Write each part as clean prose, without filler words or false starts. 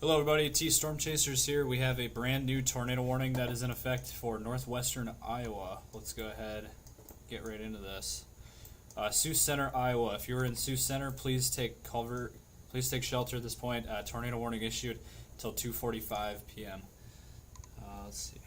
Hello everybody, T Storm Chasers here. We have a brand new tornado warning that is in effect for northwestern Iowa. Let's go ahead, get right into this. Sioux Center, Iowa. If you're in Sioux Center, please take cover. Please take shelter at this point. Tornado warning issued until 2:45 p.m. Let's see.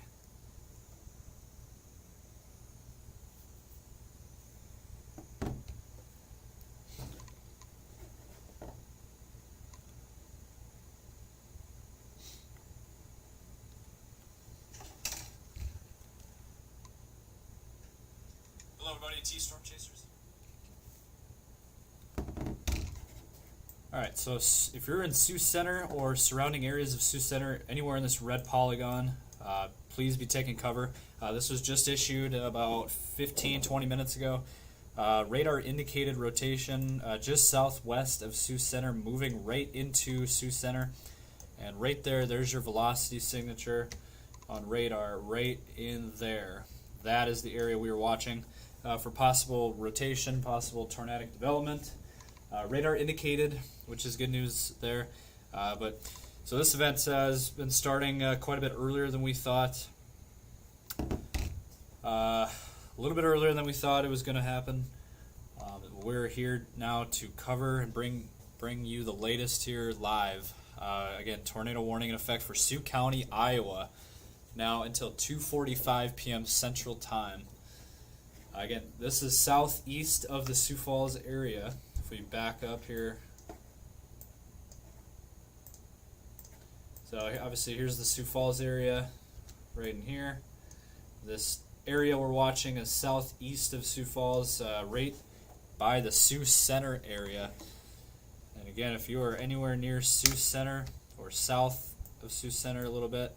Hello everybody, T Storm Chasers. Alright, so if you're in Sioux Center or surrounding areas of Sioux Center, anywhere in this red polygon, please be taking cover. This was just issued about 15-20 minutes ago. Radar indicated rotation just southwest of Sioux Center, moving right into Sioux Center. And right there's your velocity signature on radar, right in there. That is the area we were watching for possible rotation, possible tornadic development. Radar indicated, which is good news there. So this event has been starting quite a bit earlier than we thought. A little bit earlier than we thought it was going to happen. We're here now to cover and bring you the latest here live. Again, tornado warning in effect for Sioux County, Iowa, now until 2:45 p.m. Central Time. Again, this is southeast of the Sioux Falls area. If we back up here, so obviously here's the Sioux Falls area, right in here. This area we're watching is southeast of Sioux Falls, right by the Sioux Center area. And again, if you are anywhere near Sioux Center or south of Sioux Center a little bit,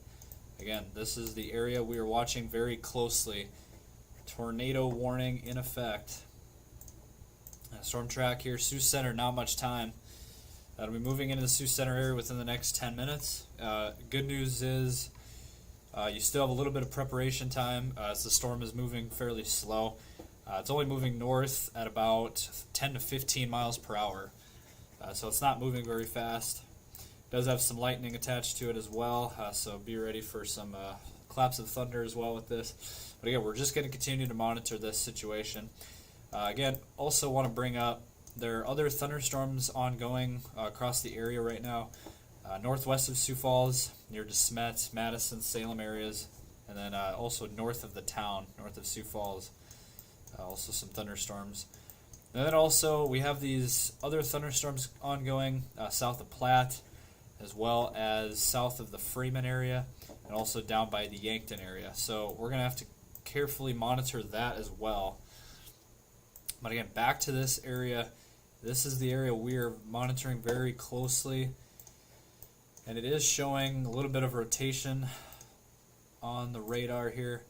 again, this is the area we are watching very closely. Tornado warning in effect. Storm track here, Sioux Center, not much time. That'll be moving into the Sioux Center area within the next 10 minutes. Good news is you still have a little bit of preparation time as the storm is moving fairly slow. It's only moving north at about 10 to 15 miles per hour. So it's not moving very fast. It does have some lightning attached to it as well, so be ready for some claps of thunder as well with this. But again, we're just going to continue to monitor this situation. Again, also want to bring up, there are other thunderstorms ongoing across the area right now. Northwest of Sioux Falls, near DeSmet, Madison, Salem areas, and then also north of the town, north of Sioux Falls. Also some thunderstorms. And then also we have these other thunderstorms ongoing south of Platte, as well as south of the Freeman area, and also down by the Yankton area. So we're going to have to carefully monitor that as well. But again, back to this area. This is the area we are monitoring very closely. And it is showing a little bit of rotation on the radar here.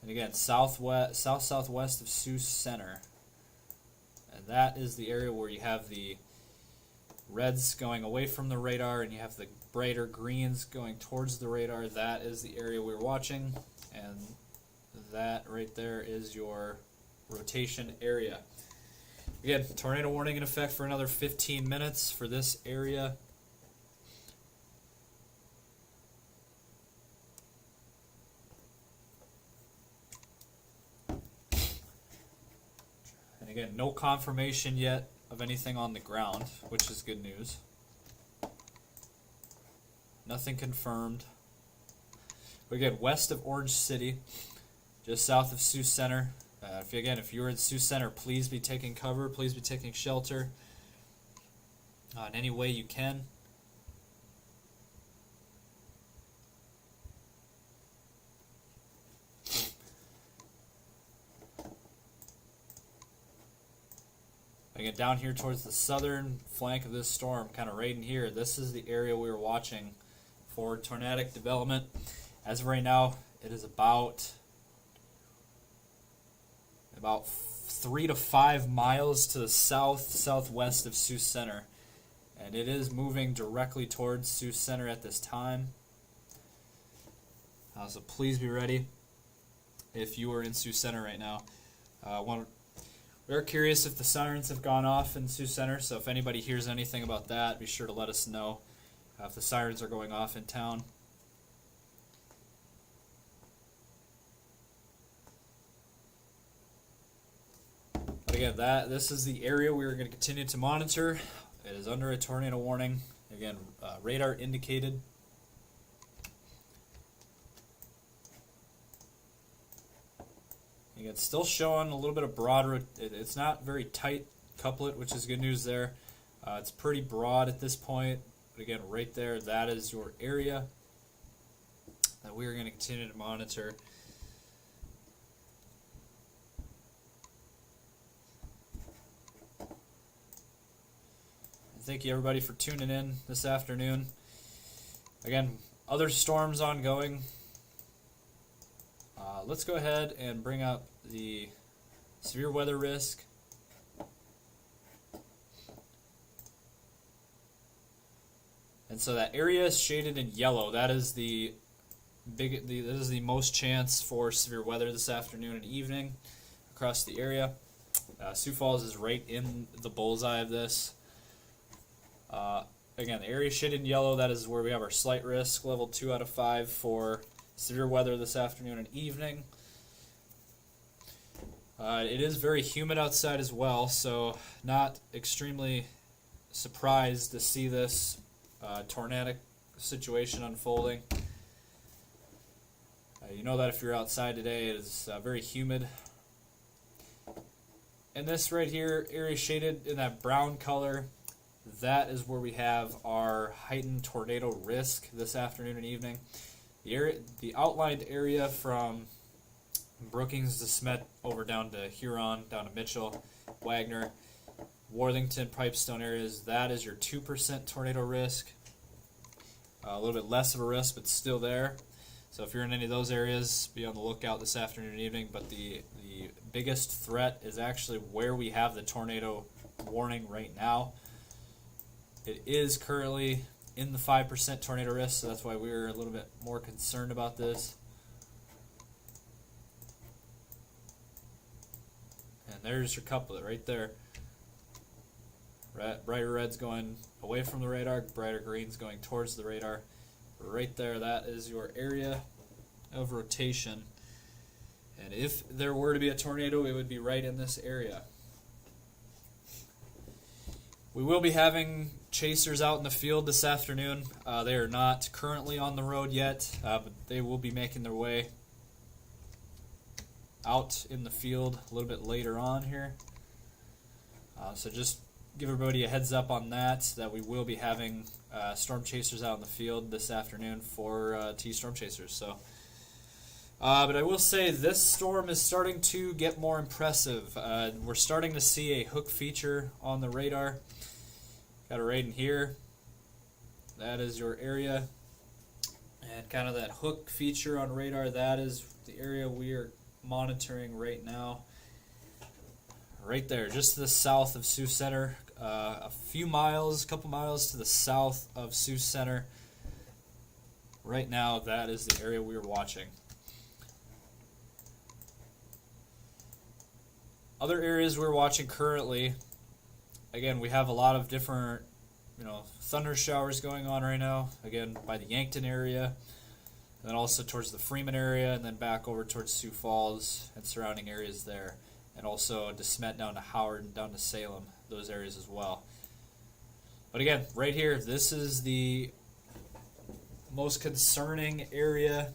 And again, south-southwest of Sioux Center. And that is the area where you have the reds going away from the radar and you have the brighter greens going towards the radar. That is the area we're watching. And that right there is your rotation area. Again, tornado warning in effect for another 15 minutes for this area. And again, no confirmation yet of anything on the ground, which is good news. Nothing confirmed. But again, west of Orange City, just south of Sioux Center. If you're in Sioux Center, please be taking cover. Please be taking shelter in any way you can. Again, down here towards the southern flank of this storm, kind of right in here, this is the area we were watching for tornadic development. As of right now, it is about 3 to 5 miles to the southwest of Sioux Center, and it is moving directly towards Sioux Center at this time. So please be ready if you are in Sioux Center right now. We're curious if the sirens have gone off in Sioux Center, so if anybody hears anything about that, be sure to let us know. if the sirens are going off in town. But again, this is the area we are going to continue to monitor. It is under a tornado warning. Again, radar indicated. Again, it's still showing a little bit of broad. It's not very tight couplet, which is good news there. It's pretty broad at this point. But again, right there, that is your area that we are going to continue to monitor. Thank you everybody for tuning in this afternoon. Again, other storms ongoing. Let's go ahead and bring up the severe weather risk. And so that area is shaded in yellow. That is the most chance for severe weather this afternoon and evening across the area. Sioux Falls is right in the bullseye of this. Again, the area shaded in yellow, that is where we have our slight risk, level 2 out of 5 for severe weather this afternoon and evening. It is very humid outside as well, so not extremely surprised to see this tornadic situation unfolding. You know that if you're outside today, it is very humid. And this right here, area shaded in that brown color, that is where we have our heightened tornado risk this afternoon and evening. The outlined area from Brookings to Smet over down to Huron, down to Mitchell, Wagner, Worthington, Pipestone areas, that is your 2% tornado risk. A little bit less of a risk, but still there. So if you're in any of those areas, be on the lookout this afternoon and evening. But the biggest threat is actually where we have the tornado warning right now. It is currently in the 5% tornado risk, so that's why we're a little bit more concerned about this. And there's your couplet right there. Brighter red's going away from the radar, brighter green's going towards the radar. Right there, that is your area of rotation. And if there were to be a tornado, it would be right in this area. We will be having chasers out in the field this afternoon. They are not currently on the road yet, but they will be making their way out in the field a little bit later on here. So just give everybody a heads up on that we will be having storm chasers out in the field this afternoon for T-storm chasers. So, but I will say this storm is starting to get more impressive. We're starting to see a hook feature on the radar. Got it right in here. That is your area. And kind of that hook feature on radar, that is the area we are monitoring right now. Right there, just to the south of Sioux Center. A couple miles to the south of Sioux Center. Right now, that is the area we are watching. Other areas we're watching currently, again, we have a lot of different, thunder showers going on right now. Again, by the Yankton area, and then also towards the Freeman area, and then back over towards Sioux Falls and surrounding areas there. And also to Smet down to Howard and down to Salem, those areas as well. But again, right here, this is the most concerning area.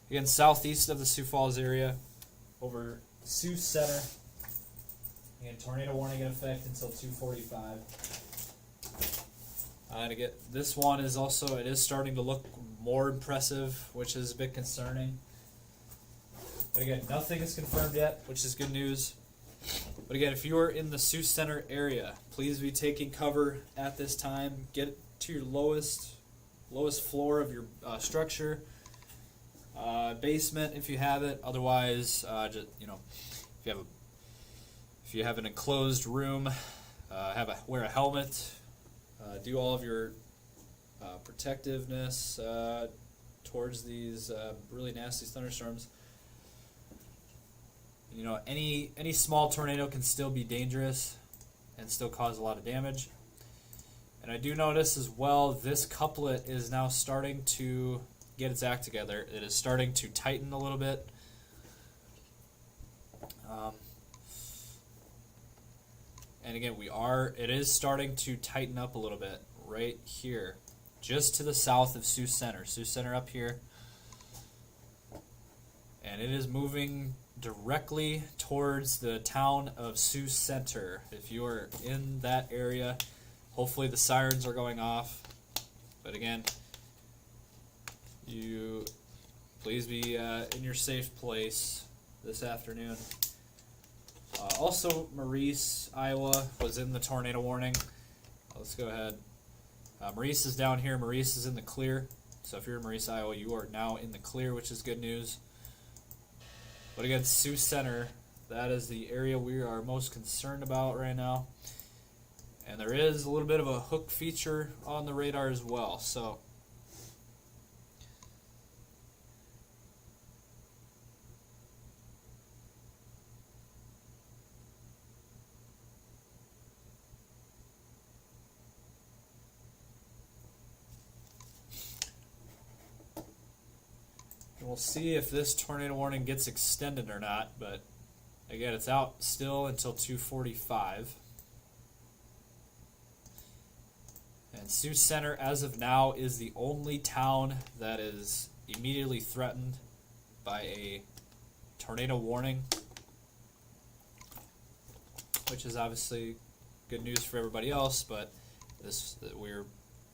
Again, southeast of the Sioux Falls area, over Sioux Center. Again, tornado warning in effect until 2:45. And again, this one is also, it is starting to look more impressive, which is a bit concerning. But again, nothing is confirmed yet, which is good news. But again, if you are in the Sioux Center area, please be taking cover at this time. Get to your lowest floor of your structure, basement if you have it. Otherwise, if you have an enclosed room, wear a helmet. Do all of your protectiveness towards these really nasty thunderstorms. Any small tornado can still be dangerous and still cause a lot of damage. And I do notice as well, this couplet is now starting to get its act together. It is starting to tighten a little bit. And again, it is starting to tighten up a little bit right here, just to the south of Sioux Center. Sioux Center up here. And it is moving directly towards the town of Sioux Center. If you are in that area, hopefully the sirens are going off. But again, you please be in your safe place this afternoon. Also, Maurice, Iowa was in the tornado warning. Let's go ahead. Maurice is down here. Maurice is in the clear. So if you're in Maurice, Iowa, you are now in the clear, which is good news. But again, Sioux Center, that is the area we are most concerned about right now. And there is a little bit of a hook feature on the radar as well. So we'll see if this tornado warning gets extended or not, but again, it's out still until 2:45. And Sioux Center, as of now, is the only town that is immediately threatened by a tornado warning, which is obviously good news for everybody else, but we're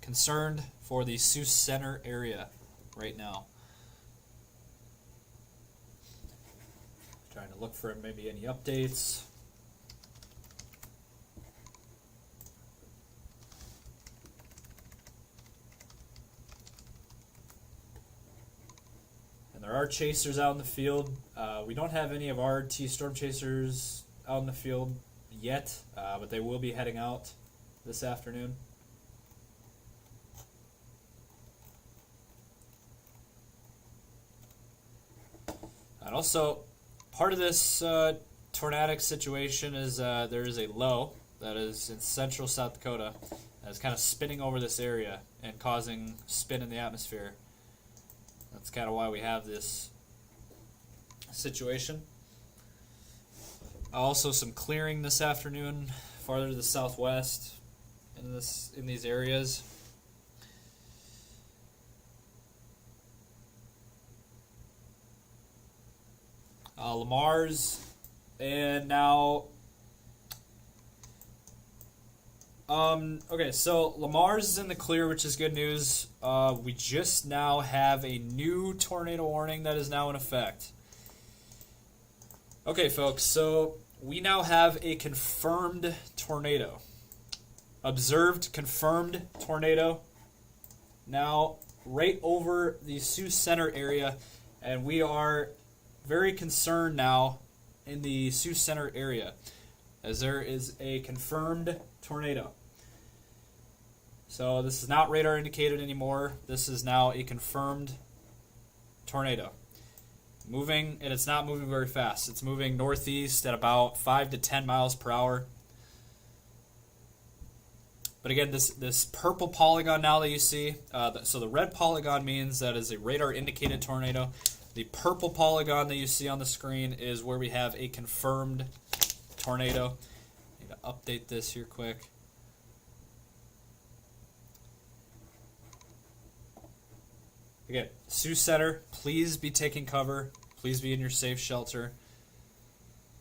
concerned for the Sioux Center area right now. Trying to look for maybe any updates. And there are chasers out in the field. We don't have any of our T-Storm chasers out in the field yet, but they will be heading out this afternoon. And also, part of this tornadic situation is there is a low that is in central South Dakota that is kind of spinning over this area and causing spin in the atmosphere. That's kind of why we have this situation. Also, some clearing this afternoon farther to the southwest in these areas. Lamar's, and now okay, so Lamar's is in the clear, which is good news. We just now have a new tornado warning that is now in effect. Okay, folks, so we now have a confirmed tornado. Observed confirmed tornado now right over the Sioux Center area, and we are very concerned now in the Sioux Center area as there is a confirmed tornado. So this is not radar indicated anymore. This is now a confirmed tornado. Moving, and it's not moving very fast. It's moving northeast at about 5 to 10 miles per hour. But again, this purple polygon now that you see, so the red polygon means that is a radar indicated tornado. The purple polygon that you see on the screen is where we have a confirmed tornado. I need to update this here quick. Again, Sioux Center, please be taking cover. Please be in your safe shelter.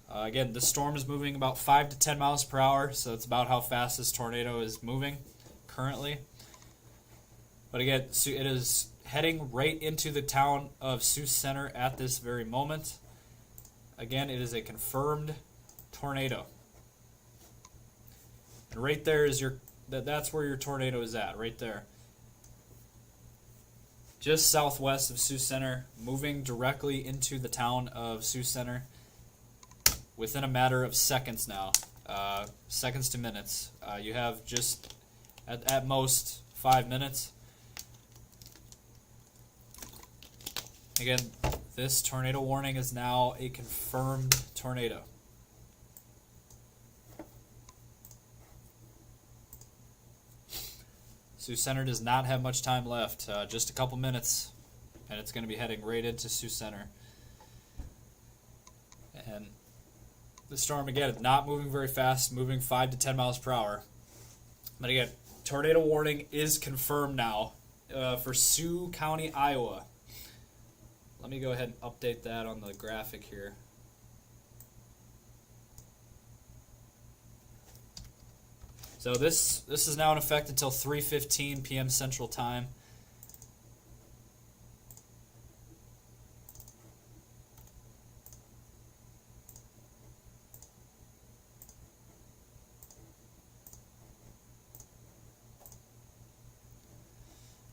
Again, the storm is moving about 5 to 10 miles per hour, so it's about how fast this tornado is moving currently. But again, it is heading right into the town of Sioux Center at this very moment. Again, it is a confirmed tornado. And right there is that's where your tornado is at, right there. Just southwest of Sioux Center, moving directly into the town of Sioux Center within a matter of seconds now, seconds to minutes. You have just at most 5 minutes. Again, this tornado warning is now a confirmed tornado. Sioux Center does not have much time left, just a couple minutes, and it's going to be heading right into Sioux Center. And the storm, again, not moving very fast, moving 5 to 10 miles per hour. But again, tornado warning is confirmed now for Sioux County, Iowa. Let me go ahead and update that on the graphic here. So this is now in effect until 3:15 p.m. Central Time.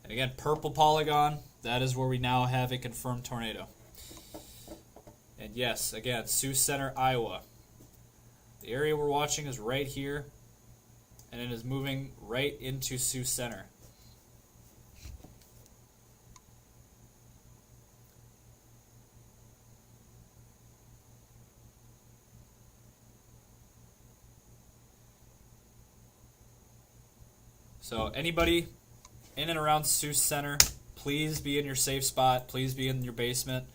And again, purple polygon, that is where we now have a confirmed tornado. And yes, again, Sioux Center, Iowa. The area we're watching is right here, and it is moving right into Sioux Center. So anybody in and around Sioux Center, please be in your safe spot. Please be in your basement.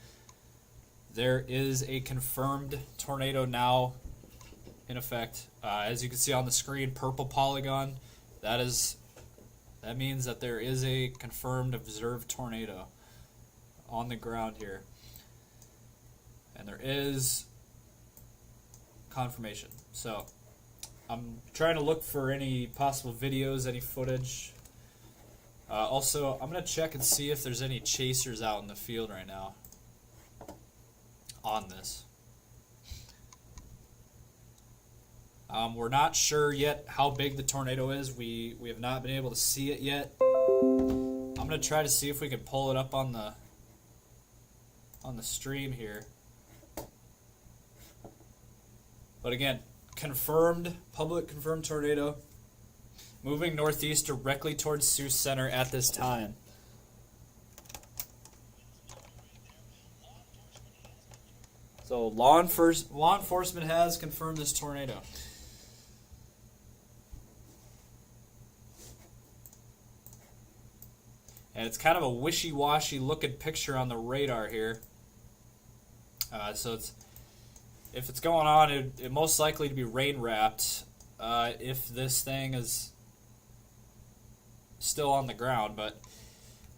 There is a confirmed tornado now in effect. As you can see on the screen, purple polygon. That means that there is a confirmed observed tornado on the ground here. And there is confirmation. So I'm trying to look for any possible videos, any footage. Also, I'm going to check and see if there's any chasers out in the field right now on this. We're not sure yet how big the tornado is. We have not been able to see it yet. I'm going to try to see if we can pull it up on the stream here. But again, public confirmed tornado. Moving northeast directly towards Sioux Center at this time. So law enforcement has confirmed this tornado. And it's kind of a wishy-washy looking picture on the radar here. So if it's going on, it most likely to be rain wrapped if this thing is still on the ground, but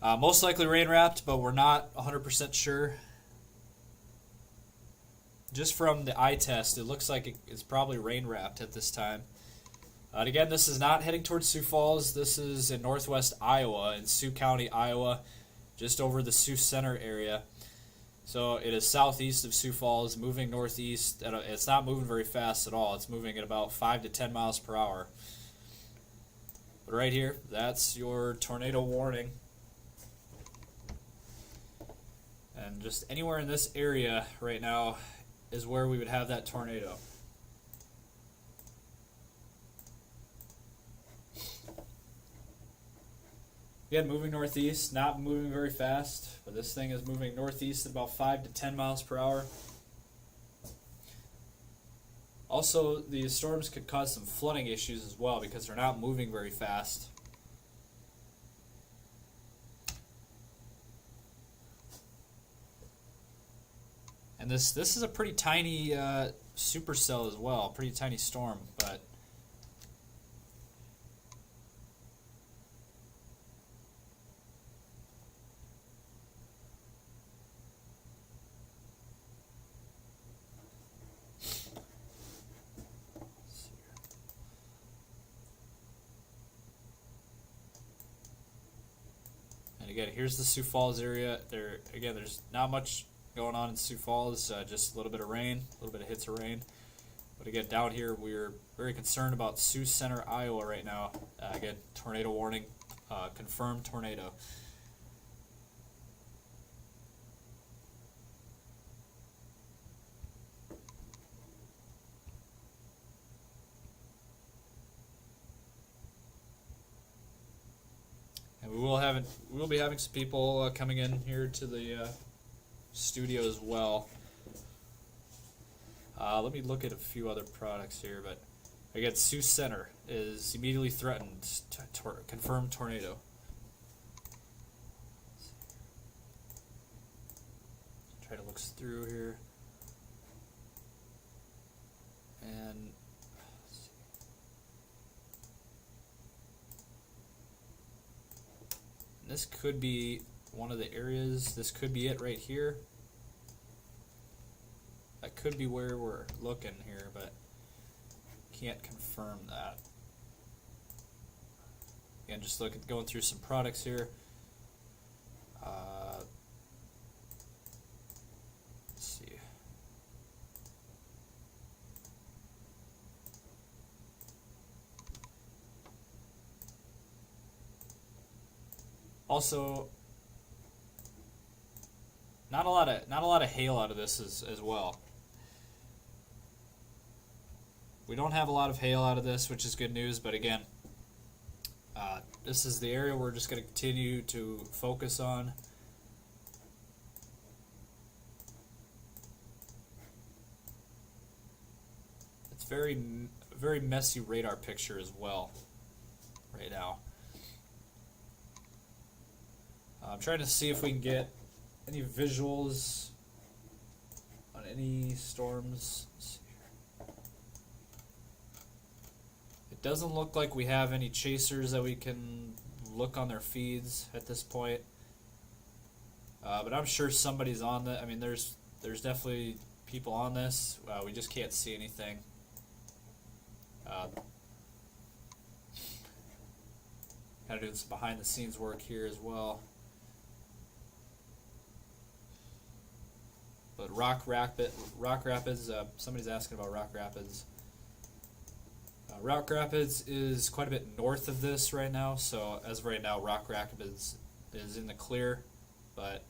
most likely rain wrapped, but we're not 100% sure. Just from the eye test, it looks like it's probably rain wrapped at this time. And again, this is not heading towards Sioux Falls. This is in northwest Iowa, in Sioux County, Iowa, just over the Sioux Center area. So it is southeast of Sioux Falls, moving northeast. It's not moving very fast at all. It's moving at about 5 to 10 miles per hour. But right here, that's your tornado warning. And just anywhere in this area right now is where we would have that tornado. Again, moving northeast, not moving very fast, but this thing is moving northeast at about 5 to 10 miles per hour. Also, the storms could cause some flooding issues as well because they're not moving very fast. And this is a pretty tiny supercell as well, pretty tiny storm, but again, here's the Sioux Falls area. There's not much going on in Sioux Falls, just a little bit of rain, a little bit of hits of rain. But again, down here, we're very concerned about Sioux Center, Iowa right now. Again, tornado warning, confirmed tornado. And we will be having some people coming in here to the studio as well. Let me look at a few other products here, but Again, Sioux Center is immediately threatened. Confirmed tornado. Try to look through here. And this could be one of the areas. This could be it right here. That could be where we're looking here, but can't confirm that. Again, just going through some products here. Let's see. Also, not a lot of hail out of this as well. We don't have a lot of hail out of this, which is good news, but again, this is the area we're just going to continue to focus on. It's very messy radar picture as well right now. I'm trying to see if we can get any visuals on any storms. Let's see here. It doesn't look like we have any chasers that we can look on their feeds at this point. But I'm sure somebody's on that. I mean, there's definitely people on this. We just can't see anything. Kind of doing some behind the scenes work here as well. But Rock Rapids, somebody's asking about Rock Rapids. Rock Rapids is quite a bit north of this right now, so as of right now, Rock Rapids is in the clear, but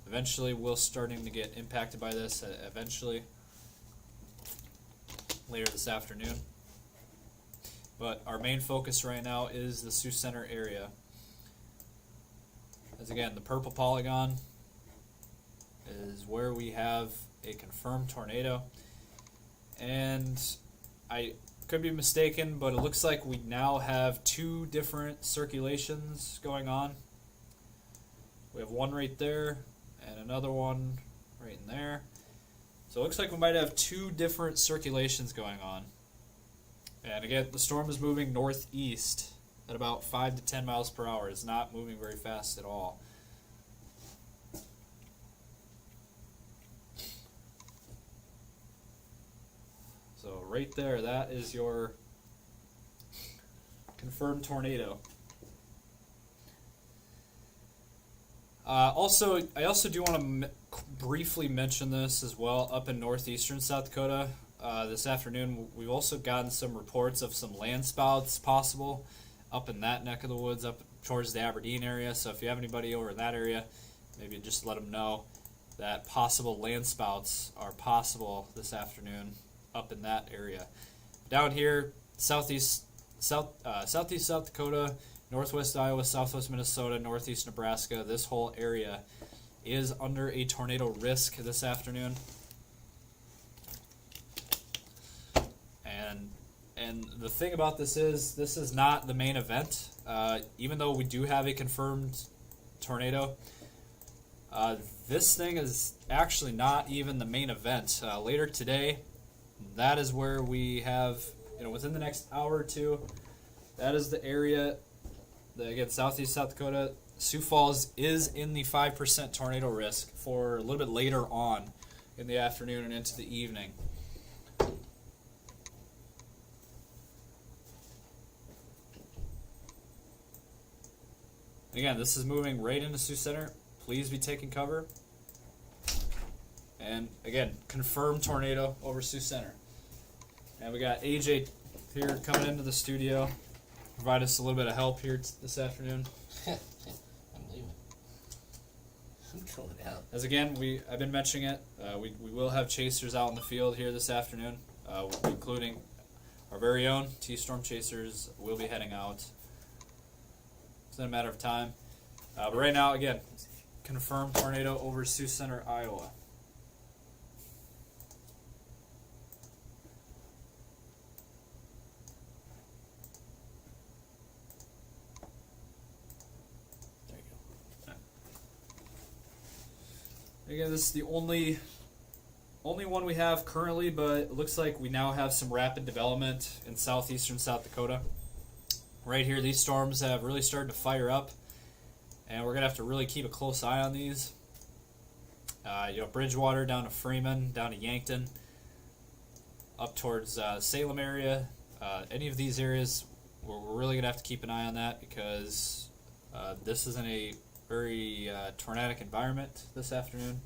eventually we'll starting to get impacted by this eventually later this afternoon. But our main focus right now is the Sioux Center area. As again, the purple polygon is where we have a confirmed tornado, and I could be mistaken, but it looks like we now have two different circulations going on. We have one right there and another one right in there, so it looks like we might have two different circulations going on. And again, the storm is moving northeast at about 5 to 10 miles per hour. It's not moving very fast at all. So right there, that is your confirmed tornado. I also do want to briefly mention this as well. Up in northeastern South Dakota, this afternoon, we've also gotten some reports of some land spouts possible up in that neck of the woods, up towards the Aberdeen area. So if you have anybody over in that area, maybe just let them know that possible land spouts are possible this afternoon up in that area. Down here, southeast South Dakota, northwest Iowa, southwest Minnesota, northeast Nebraska, this whole area is under a tornado risk this afternoon. And the thing about this is not the main event. Even though we do have a confirmed tornado, this thing is actually not even the main event. Later today, that is where we have, within the next hour or two, that is the area, again, southeast South Dakota. Sioux Falls is in the 5% tornado risk for a little bit later on in the afternoon and into the evening. Again, this is moving right into Sioux Center. Please be taking cover. And again, confirmed tornado over Sioux Center. And we got AJ here coming into the studio, provide us a little bit of help here this afternoon. I'm leaving. I'm going out. As again, I've been mentioning it. We will have chasers out in the field here this afternoon, including our very own T-Storm chasers will be heading out. It's in a matter of time. But right now, again, confirmed tornado over Sioux Center, Iowa. Again, this is the only one we have currently, but it looks like we now have some rapid development in southeastern South Dakota. Right here, these storms have really started to fire up, and we're gonna have to really keep a close eye on these. Bridgewater down to Freeman, down to Yankton, up towards Salem area. Any of these areas, we're really gonna have to keep an eye on that because this is in a very tornadic environment this afternoon.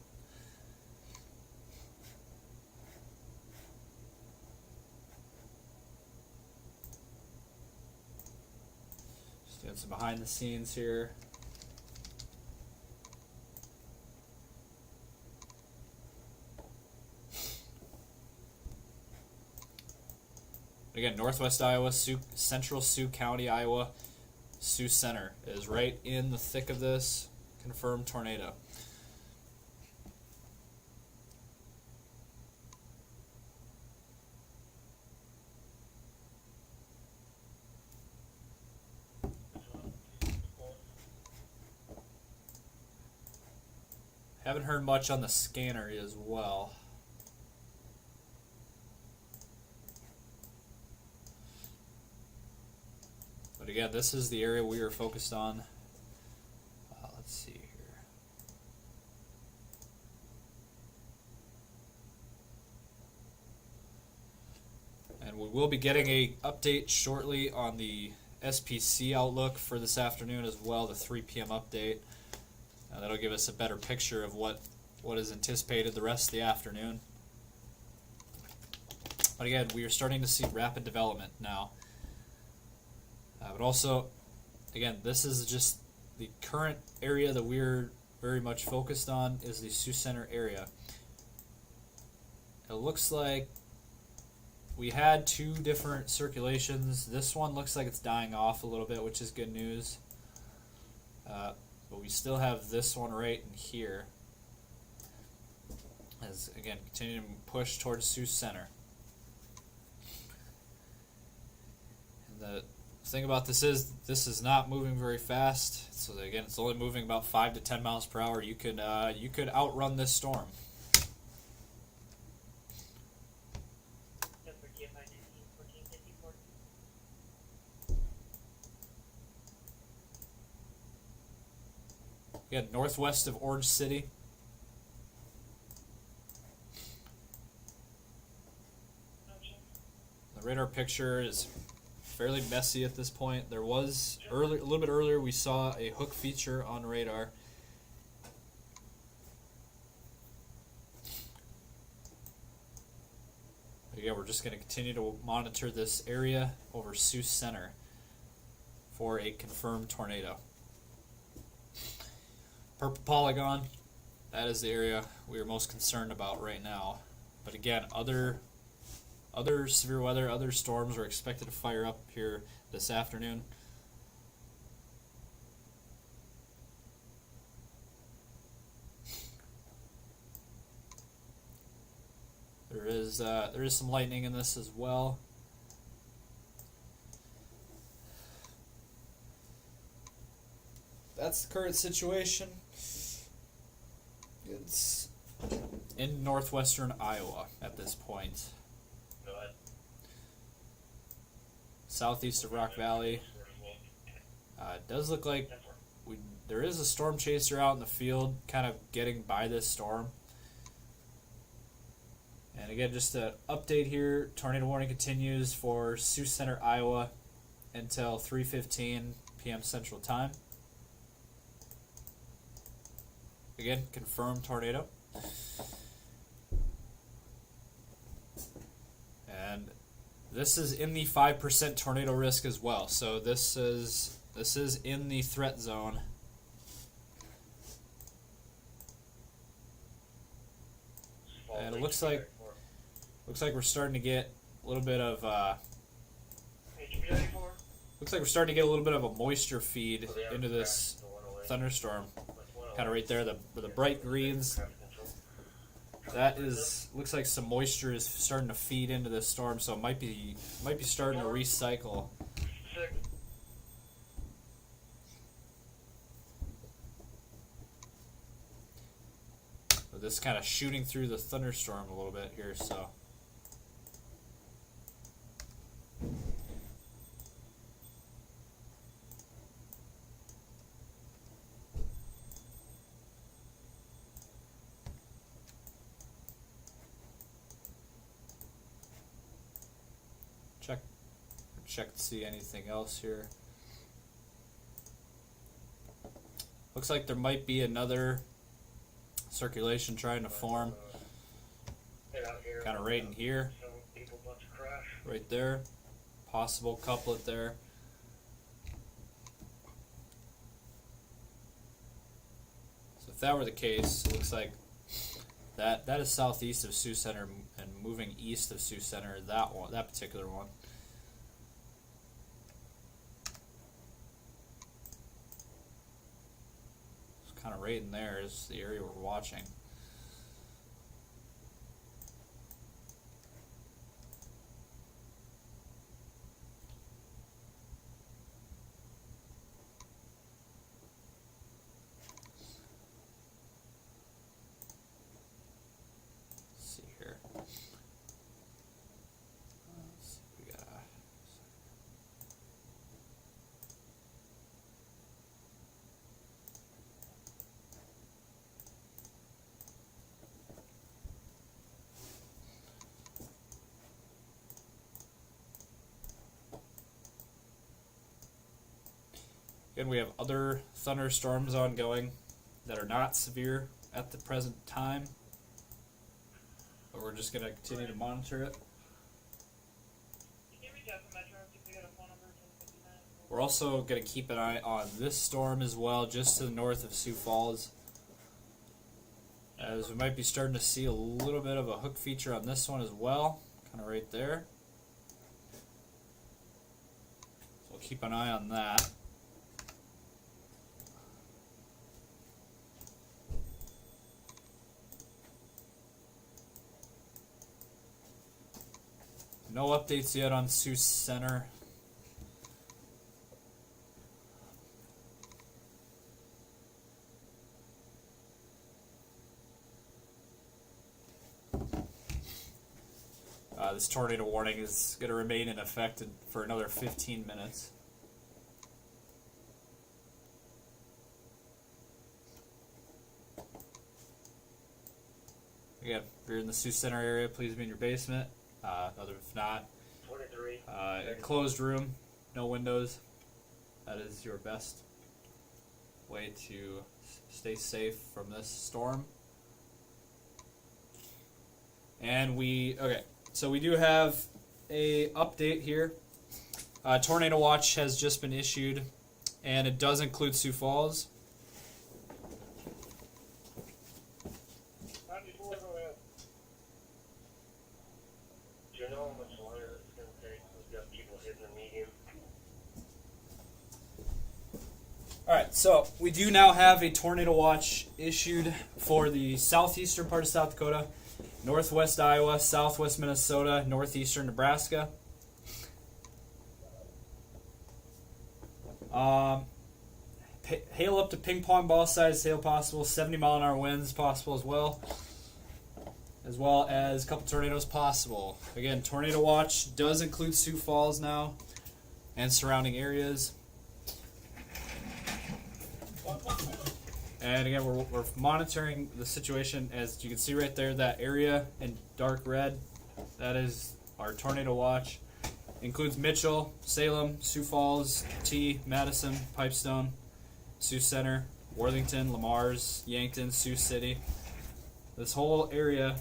Just doing some behind the scenes here. Again, northwest Iowa, central Sioux County, Iowa, Sioux Center is right in the thick of this confirmed tornado. Haven't heard much on the scanner as well. But again, this is the area we are focused on. Let's see here. And we will be getting a update shortly on the SPC outlook for this afternoon as well, the 3 p.m. update. That'll give us a better picture of what is anticipated the rest of the afternoon. But again, we are starting to see rapid development now. But also, again, this is just the current area that we're very much focused on is the Sioux Center area. It looks like we had 2 different circulations. This one looks like it's dying off a little bit, which is good news. But we still have this one right in here. As, again, continuing to push towards Sioux Center. And the thing about this is not moving very fast. So again, it's only moving about 5 to 10 miles per hour. You could outrun this storm. Again, northwest of Orange City. The radar picture is fairly messy at this point. There was a little bit earlier we saw a hook feature on radar. Again, we're just going to continue to monitor this area over Sioux Center for a confirmed tornado. Purple polygon, that is the area we are most concerned about right now. But again, other severe weather, other storms are expected to fire up here this afternoon. There is some lightning in this as well. That's the current situation. It's in northwestern Iowa at this point. Go ahead. Southeast of Rock Valley. It does look like there is a storm chaser out in the field kind of getting by this storm. And again, just an update here, tornado warning continues for Sioux Center, Iowa until 3:15 p.m. Central Time. Again, confirmed tornado. And this is in the 5% tornado risk as well. So this is in the threat zone. And it looks like we're starting to get a little bit of looks like we're starting to get a little bit of a moisture feed into this thunderstorm. Kind of right there, the bright greens. That looks like some moisture is starting to feed into this storm, so it might be starting to recycle. But this is kind of shooting through the thunderstorm a little bit here, so. Check to see anything else here. Looks like there might be another circulation trying to form. Kind of right in here. Right there. Possible couplet there. So if that were the case, it looks like that is southeast of Sioux Center and moving east of Sioux Center, that particular one. Kind of right in there is the area we're watching. Let's see here. Let's see, we got Again, we have other thunderstorms ongoing that are not severe at the present time, but we're just going to continue to monitor it. We're also going to keep an eye on this storm as well, just to the north of Sioux Falls, as we might be starting to see a little bit of a hook feature on this one as well, kind of right there. So we'll keep an eye on that. No updates yet on Sioux Center. This tornado warning is going to remain in effect for another 15 minutes. Again, if you're in the Sioux Center area, please be in your basement. If not, enclosed room, no windows. That is your best way to stay safe from this storm. And so we do have a update here. Tornado watch has just been issued, and it does include Sioux Falls. Alright, so we do now have a tornado watch issued for the southeastern part of South Dakota, northwest Iowa, southwest Minnesota, northeastern Nebraska. Hail up to ping pong ball size hail possible, 70-mile-an-hour winds possible as well as a couple tornadoes possible. Again, tornado watch does include Sioux Falls now and surrounding areas. And again, we're monitoring the situation. As you can see right there, that area in dark red, that is our tornado watch. Includes Mitchell, Salem, Sioux Falls, T, Madison, Pipestone, Sioux Center, Worthington, Lamars, Yankton, Sioux City. This whole area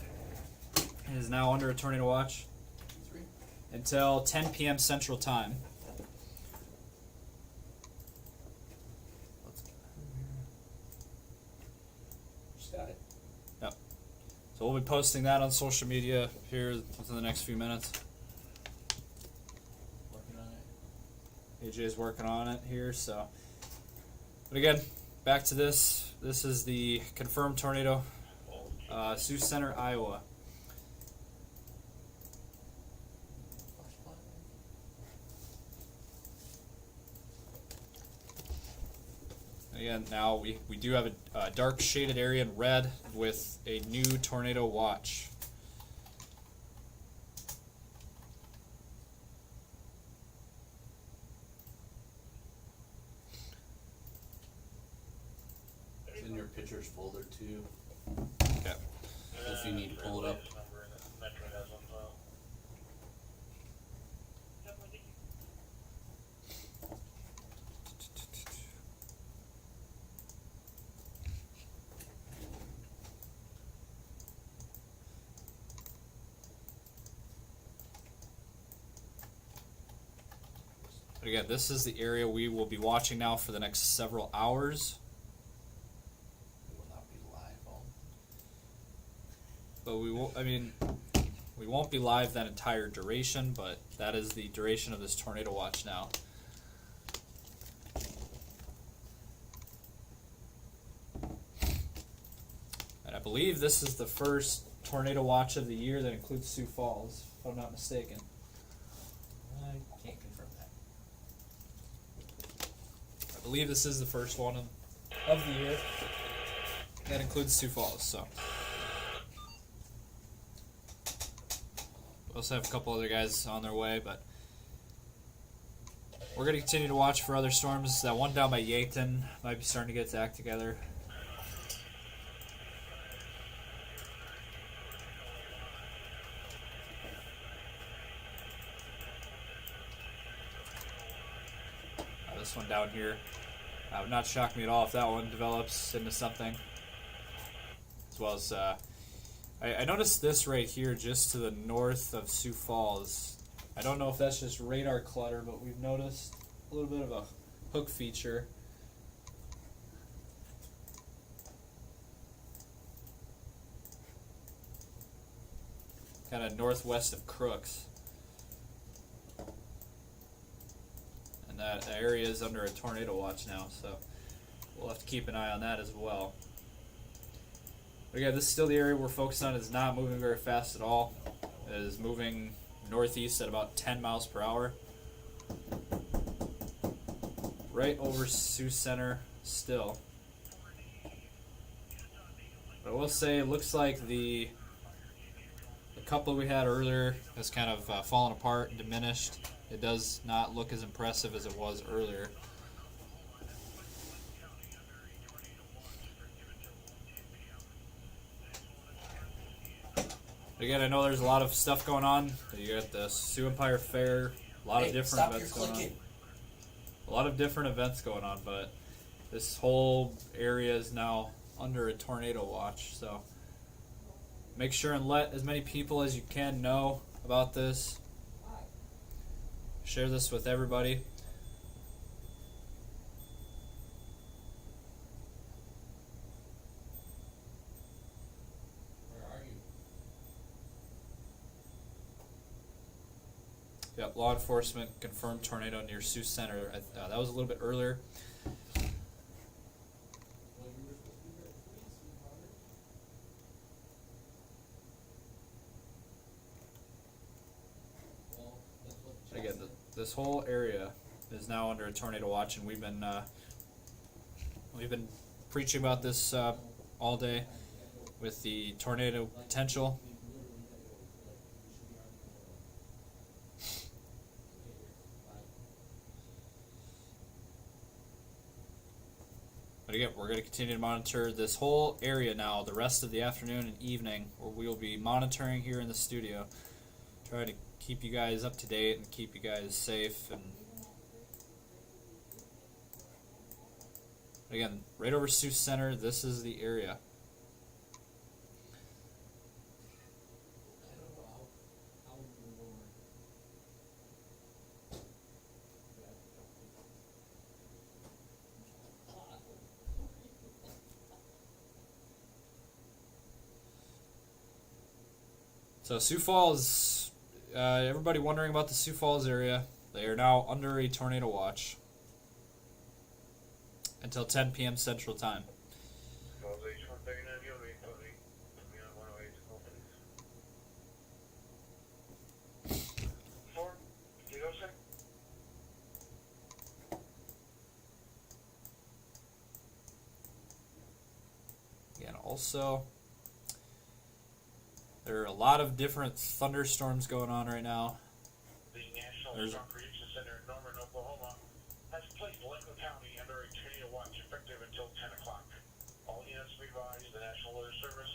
is now under a tornado watch until 10 p.m. Central Time. So we'll be posting that on social media here within the next few minutes. Working on it. AJ's working on it here, so. But again, back to this. This is the confirmed tornado, Sioux Center, Iowa. Again, now we do have a dark shaded area in red with a new tornado watch. It's in your pictures folder too, Okay. if you need to pull it up. But again, this is the area we will be watching now for the next several hours. It will not be live on. But we won't. I mean, we won't be live that entire duration, but that is the duration of this tornado watch now. And I believe this is the first tornado watch of the year that includes Sioux Falls, if I'm not mistaken. I can't confirm that. I believe this is the first one of the year that includes Sioux Falls. So we also have a couple other guys on their way, but we're going to continue to watch for other storms. That one down by Yankton might be starting to get its act together. This one down here would not shock me at all if that one develops into something. As well as I noticed this right here just to the north of Sioux Falls. I don't know if that's just radar clutter, but we've noticed a little bit of a hook feature. Kind of northwest of Crooks. And that area is under a tornado watch now, so we'll have to keep an eye on that as well. But again, this is still the area we're focused on. It's not moving very fast at all. It is moving northeast at about 10 miles per hour. Right over Sioux Center still. But I will say it looks like the couple we had earlier has kind of fallen apart and diminished. It does not look as impressive as it was earlier. Again, I know there's a lot of stuff going on. You got the Sioux Empire Fair, a lot of different events going on. A lot of different events going on, but this whole area is now under a tornado watch, so make sure and let as many people as you can know about this. Share this with everybody. Where are you? Yep, law enforcement confirmed tornado near Sioux Center. That was a little bit earlier. Well, you were supposed to be there at 300. Well, that's what the Again, chat said. this whole area is now under a tornado watch, and we've been preaching about this all day with the tornado potential. But again, we're going to continue to monitor this whole area now, the rest of the afternoon and evening, where we will be monitoring here in the studio, try to keep you guys up to date and keep you guys safe. And again, right over Sioux Center, this is the area. I don't know how we were going. So Sioux Falls, everybody wondering about the Sioux Falls area, they are now under a tornado watch until 10 p.m. Central Time. Also, there are a lot of different thunderstorms going on right now. The National There's- Storm Prediction Center in Norman, Oklahoma, has placed Lincoln County under a tornado watch effective until 10 o'clock. All units be advised, the National Weather Service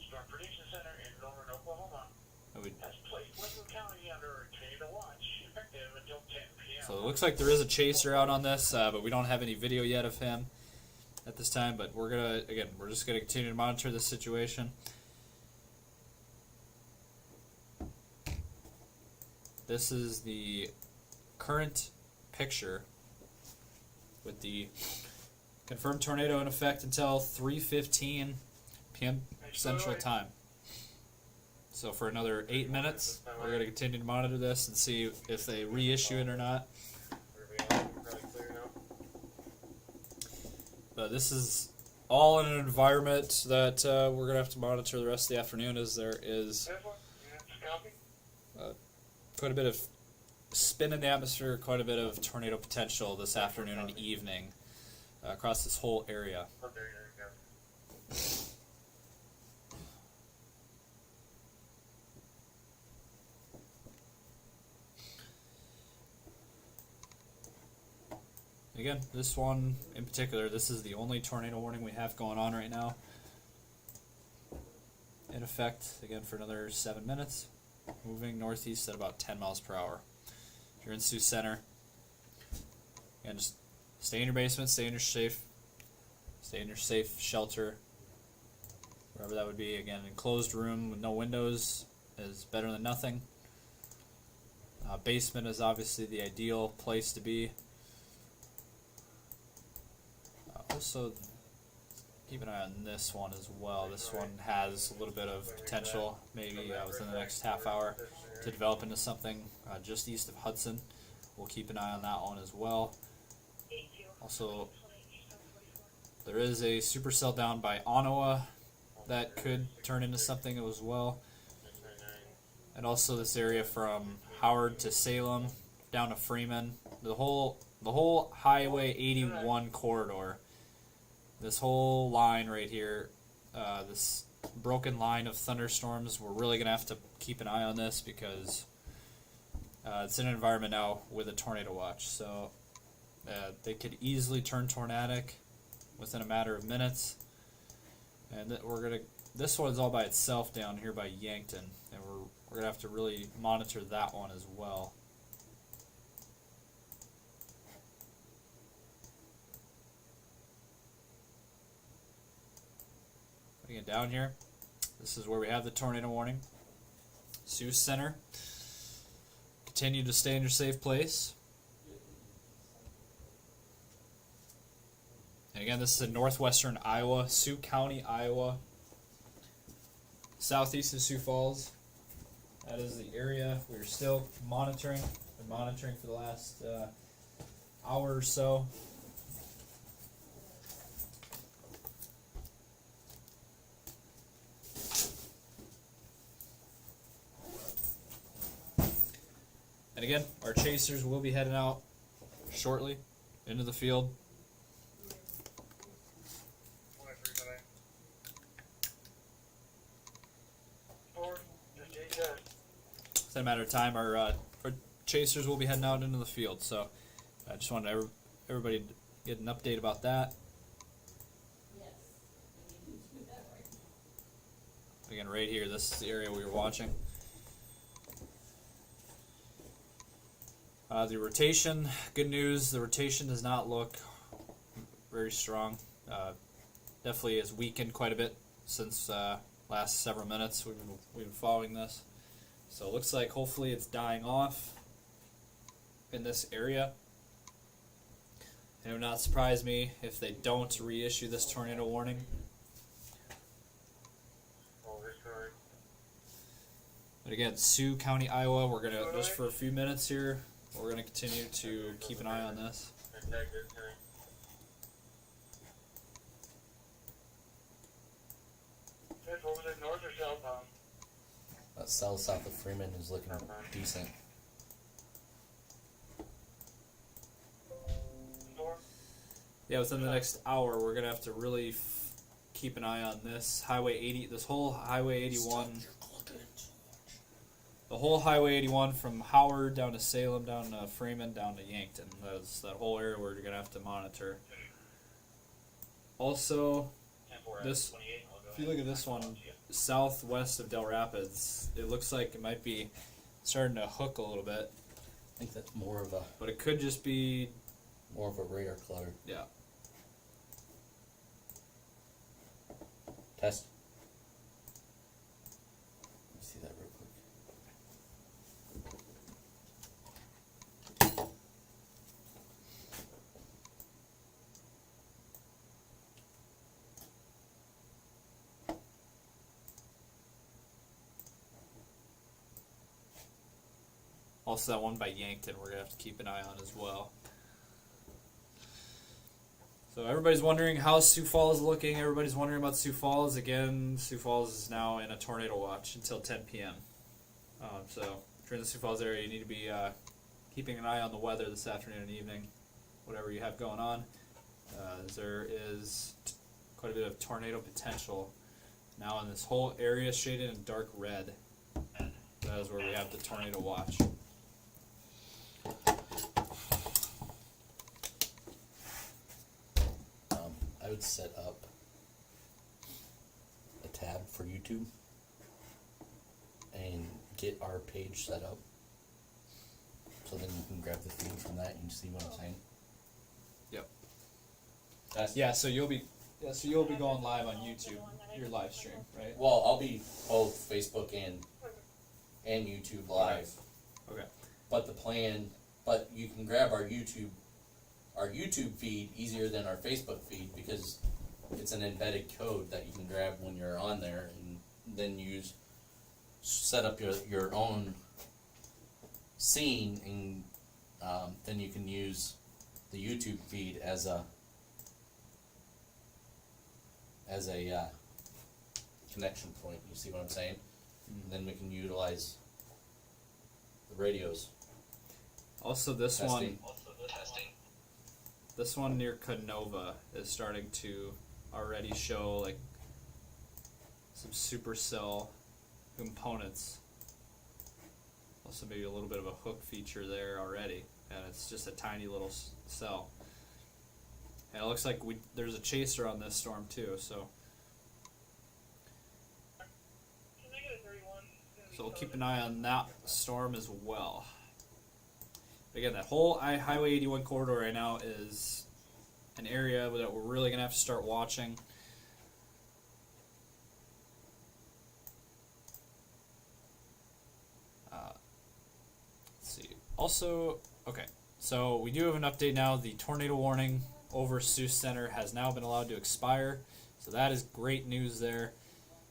Storm Prediction Center in Norman, Oklahoma, I would- has placed Lincoln County under a tornado watch effective until 10 p.m. So it looks like there is a chaser out on this, but we don't have any video yet of him at this time. But we're just gonna continue to monitor the situation. This is the current picture with the confirmed tornado in effect until 3:15 p.m. Central Time. So for another 8 minutes, we're going to continue to monitor this and see if they reissue it or not. But this is all in an environment that we're going to have to monitor the rest of the afternoon, as there is quite a bit of spin in the atmosphere, quite a bit of tornado potential this afternoon and evening across this whole area. Again, this one in particular, this is the only tornado warning we have going on right now. In effect, again, for another 7 minutes. Moving northeast at about 10 miles per hour. If you're in Sioux Center, again, just stay in your basement, stay in your safe shelter, wherever that would be. Again, enclosed room with no windows is better than nothing. Basement is obviously the ideal place to be. Also, keep an eye on this one as well. This one has a little bit of potential, maybe within the next half hour, to develop into something just east of Hudson. We'll keep an eye on that one as well. Also, there is a supercell down by Ottawa that could turn into something as well. And also this area from Howard to Salem, down to Freeman. The whole Highway 81 corridor. This whole line right here, this broken line of thunderstorms, we're really going to have to keep an eye on this because it's in an environment now with a tornado watch. So they could easily turn tornadic within a matter of minutes. And this one's all by itself down here by Yankton, and we're going to have to really monitor that one as well. Again, down here, this is where we have the tornado warning. Sioux Center. Continue to stay in your safe place. And again, this is in northwestern Iowa, Sioux County, Iowa. Southeast of Sioux Falls. That is the area we're still monitoring. Been monitoring for the last hour or so. And again, our chasers will be heading out shortly into the field. It's a matter of time. Our chasers will be heading out into the field. So I just wanted everybody to get an update about that. Yes, we need to do that right now. Again, right here, this is the area we were watching. The rotation, good news, the rotation does not look very strong. Definitely has weakened quite a bit since last several minutes we've been following this. So it looks like hopefully it's dying off in this area. And it would not surprise me if they don't reissue this tornado warning. But again, Sioux County, Iowa, we're going to, just for a few minutes here, we're going to continue to keep an eye on this. What was it, north or southbound? South of Freeman is looking decent. Yeah, within the next hour, we're going to have to really keep an eye on this Highway 80. This whole Highway 81. The whole Highway 81 from Howard down to Salem, down to Freeman, down to Yankton. That's that whole area we're gonna have to monitor. Also, this. If you look at this one, southwest of Del Rapids, it looks like it might be starting to hook a little bit, I think that's more of a but it could just be, radar clutter. yeah. Test. Let me see that real quick. Also, that one by Yankton, we're gonna have to keep an eye on as well. So everybody's wondering how Sioux Falls is looking. Everybody's wondering about Sioux Falls. Again, Sioux Falls is now in a tornado watch until 10 p.m. So if you're in the Sioux Falls area, you need to be keeping an eye on the weather this afternoon and evening, whatever you have going on. There is quite a bit of tornado potential now in this whole area, shaded in dark red. That is where we have the tornado watch. I would set up a tab for YouTube and get our page set up so then you can grab the feed from that and see what I'm saying. Yep. That's, Yeah, so you'll be going live on YouTube, your live stream, right? Well, I'll be both Facebook and YouTube live. Okay. But but you can grab our YouTube feed easier than our Facebook feed because it's an embedded code that you can grab when you're on there and then set up your own scene and then you can use the YouTube feed as a connection point. You see what I'm saying? And then we can utilize the radios. Also, this Testing. This one near Canova is starting to already show like some supercell components. Also, maybe a little bit of a hook feature there already, and it's just a tiny little cell. And it looks like there's a chaser on this storm too, so we'll keep an eye on that storm as well. Again, that whole Highway 81 corridor right now is an area that we're really going to have to start watching. Let's see. Also, okay, so we do have an update now. The tornado warning over Sioux Center has now been allowed to expire. So that is great news there.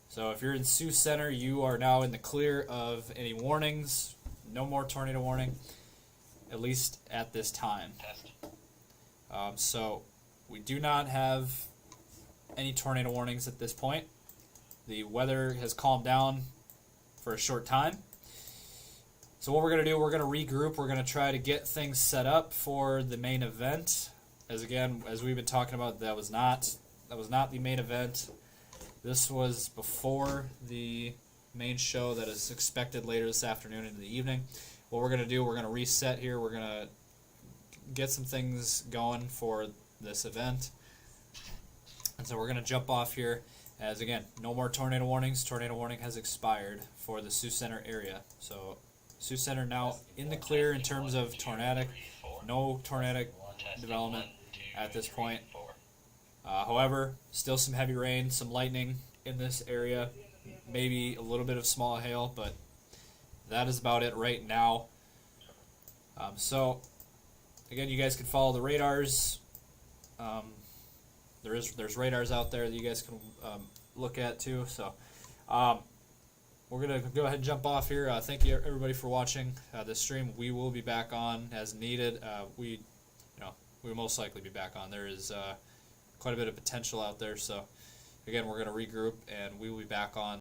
So if you're in Sioux Center, you are now in the clear of any warnings. No more tornado warning, at least at this time. So we do not have any tornado warnings at this point. The weather has calmed down for a short time. So what we're going to do, we're going to regroup. We're going to try to get things set up for the main event. As we've been talking about, that was not the main event. This was before the main show that is expected later this afternoon into the evening. What we're going to do, we're going to reset here. We're going to get some things going for this event. And so we're going to jump off here as, again, no more tornado warnings. Tornado warning has expired for the Sioux Center area. So Sioux Center now in the clear in terms of tornadic. No tornadic development at this point. However, still some heavy rain, some lightning in this area. Maybe a little bit of small hail, but that is about it right now. So, again, you guys can follow the radars. There's radars out there that you guys can look at too. So, we're gonna go ahead and jump off here. Thank you everybody for watching this stream. We will be back on as needed. We will most likely be back on. There is quite a bit of potential out there. So, again, we're gonna regroup and we will be back on.